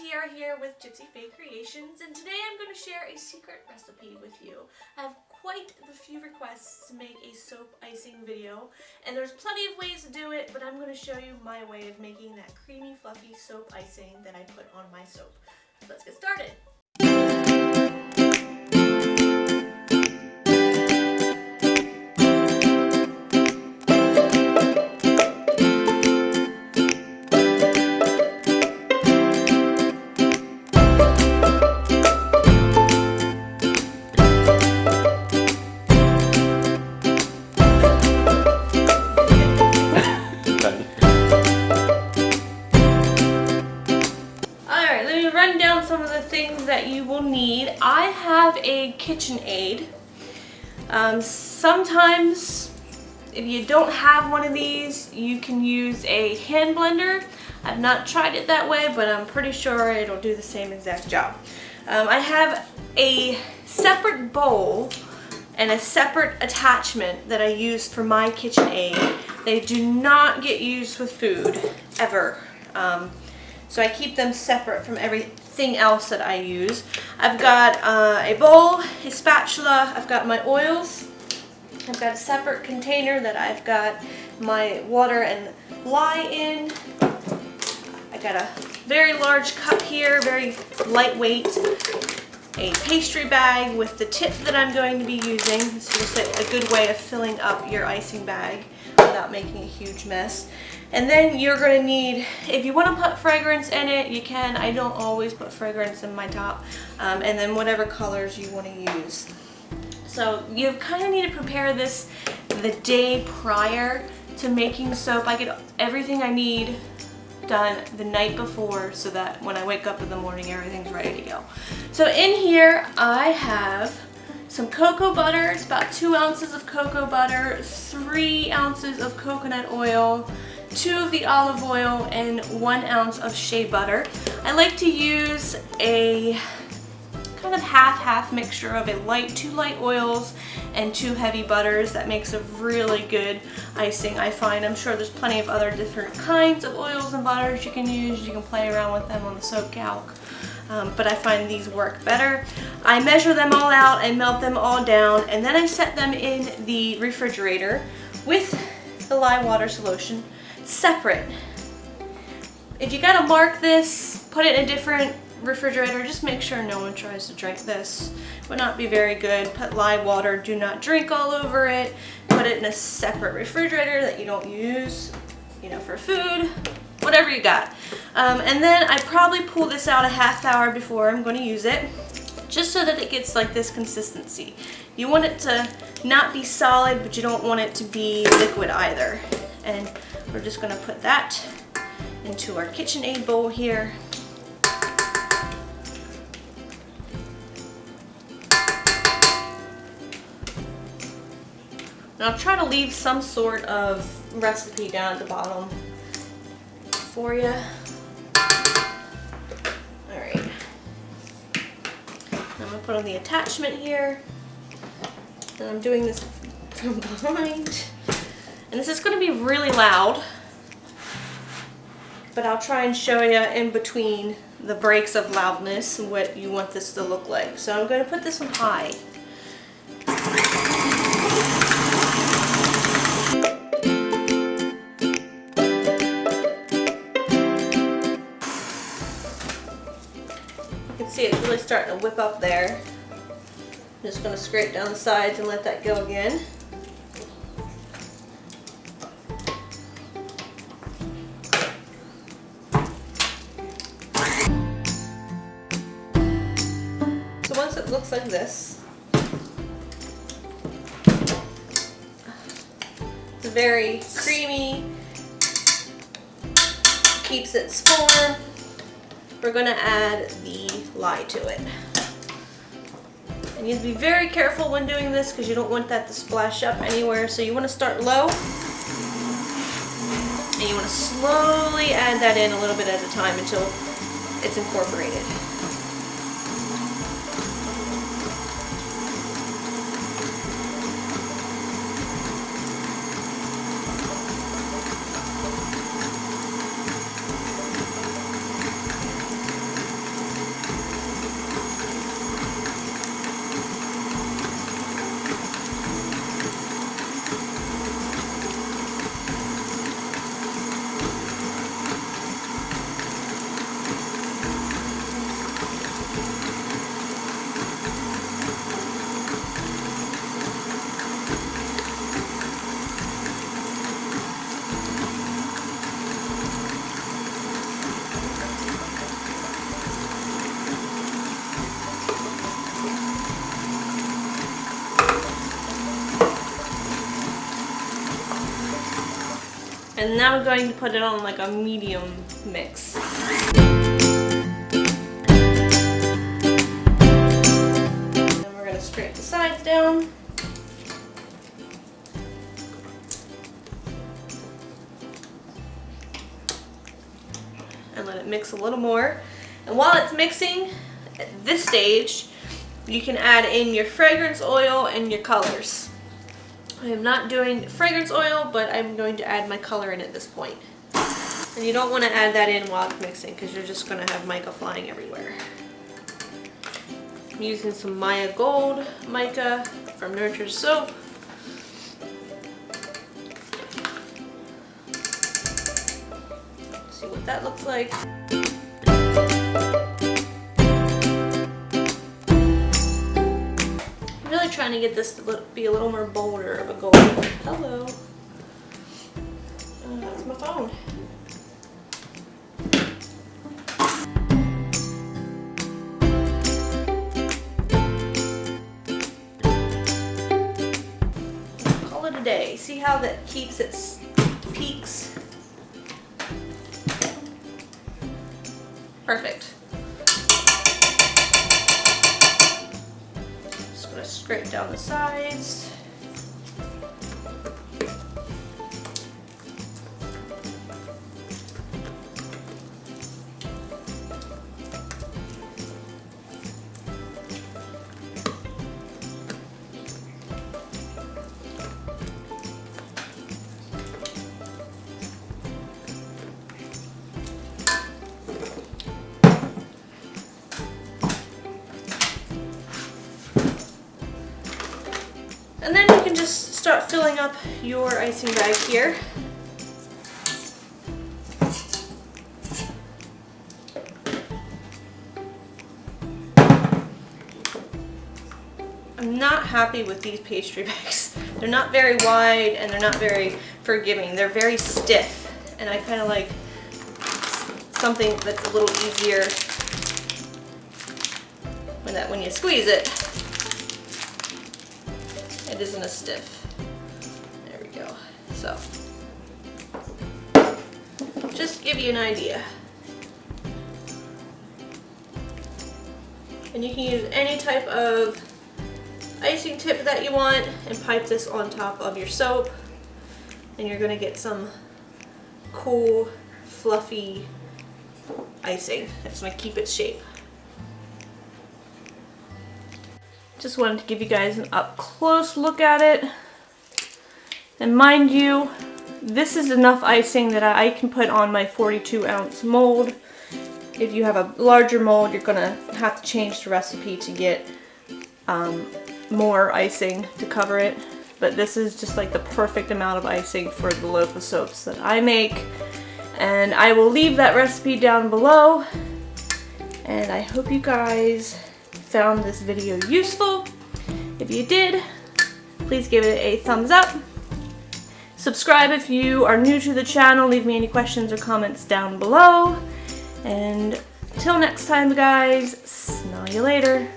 Tiara here with Gypsyfae Creations, and today I'm going to share a secret recipe with you. I have quite the few requests to make a soap icing video, and there's plenty of ways to do it, but I'm going to show you my way of making that creamy, fluffy soap icing that I put on my soap. So let's get started. Run down some of the things that you will need. I have a KitchenAid. Sometimes if you don't have one of these, you can use a hand blender. I've not tried it that way, but I'm pretty sure it'll do the same exact job. I have a separate bowl and a separate attachment that I use for my KitchenAid. They do not get used with food, ever. So I keep them separate from everything else that I use. I've got a bowl, a spatula, I've got my oils, I've got a separate container that I've got my water and lye in. I got a very large cup here, very lightweight. A pastry bag with the tip that I'm going to be using. It's just a good way of filling up your icing bag without making a huge mess. And then you're going to need, if you want to put fragrance in it, you can. I don't always put fragrance in my top. And then whatever colors you want to use. So you kind of need to prepare this the day prior to making soap. I get everything I need done the night before so that when I wake up in the morning everything's ready to go. So in here I have some cocoa butter. It's about 2 ounces of cocoa butter, 3 ounces of coconut oil, 2 of the olive oil, and 1 ounce of shea butter. I like to use a kind of half-half mixture of a 2 light oils and 2 heavy butters. That makes a really good icing, I find. I'm sure there's plenty of other different kinds of oils and butters you can use. You can play around with them on the soap calc. But I find these work better. I measure them all out and melt them all down, and then I set them in the refrigerator with the lye water solution separate. If you gotta mark this, put it in a different refrigerator. Just make sure no one tries to drink this. It would not be very good. Put lye water, do not drink all over it. Put it in a separate refrigerator that you don't use, you know, for food, whatever you got. And then I probably pull this out a half hour before I'm going to use it, just so that it gets like this consistency. You want it to not be solid, but you don't want it to be liquid either. And we're just going to put that into our KitchenAid bowl here. And I'll try to leave some sort of recipe down at the bottom for you. Alright. I'm going to put on the attachment here. And I'm doing this from behind. And this is going to be really loud, but I'll try and show you in between the breaks of loudness what you want this to look like. So I'm going to put this on high. You can see it's really starting to whip up there. I'm just going to scrape down the sides and let that go again. So once it looks like this, it's very creamy, keeps its form. We're going to add the lye to it. And you have to be very careful when doing this because you don't want that to splash up anywhere. So you want to start low, and you want to slowly add that in a little bit at a time until it's incorporated. And now we're going to put it on like a medium mix. And we're going to scrape the sides down. And let it mix a little more. And while it's mixing, at this stage, you can add in your fragrance oil and your colors. I am not doing fragrance oil, but I'm going to add my color in at this point. And you don't want to add that in while it's mixing because you're just going to have mica flying everywhere. I'm using some Maya Gold mica from Nurture's Soap. See what that looks like. Trying to get this to be a little more bolder of a gold. Hello. That's my phone. Call it a day. See how that keeps its peaks? Perfect. Scrape down the sides. And then you can just start filling up your icing bag here. I'm not happy with these pastry bags. They're not very wide and they're not very forgiving. They're very stiff, and I kind of like something that's a little easier when you squeeze it. It isn't as stiff. There we go. So, just give you an idea. And you can use any type of icing tip that you want and pipe this on top of your soap, and you're gonna get some cool, fluffy icing that's gonna keep its shape. Just wanted to give you guys an up close look at it. And mind you, this is enough icing that I can put on my 42-ounce mold. If you have a larger mold, you're gonna have to change the recipe to get more icing to cover it. But this is just like the perfect amount of icing for the loaf of soaps that I make. And I will leave that recipe down below. And I hope you guys found this video useful. If you did, please give it a thumbs up. Subscribe if you are new to the channel. Leave me any questions or comments down below. And till next time, guys, smell you later.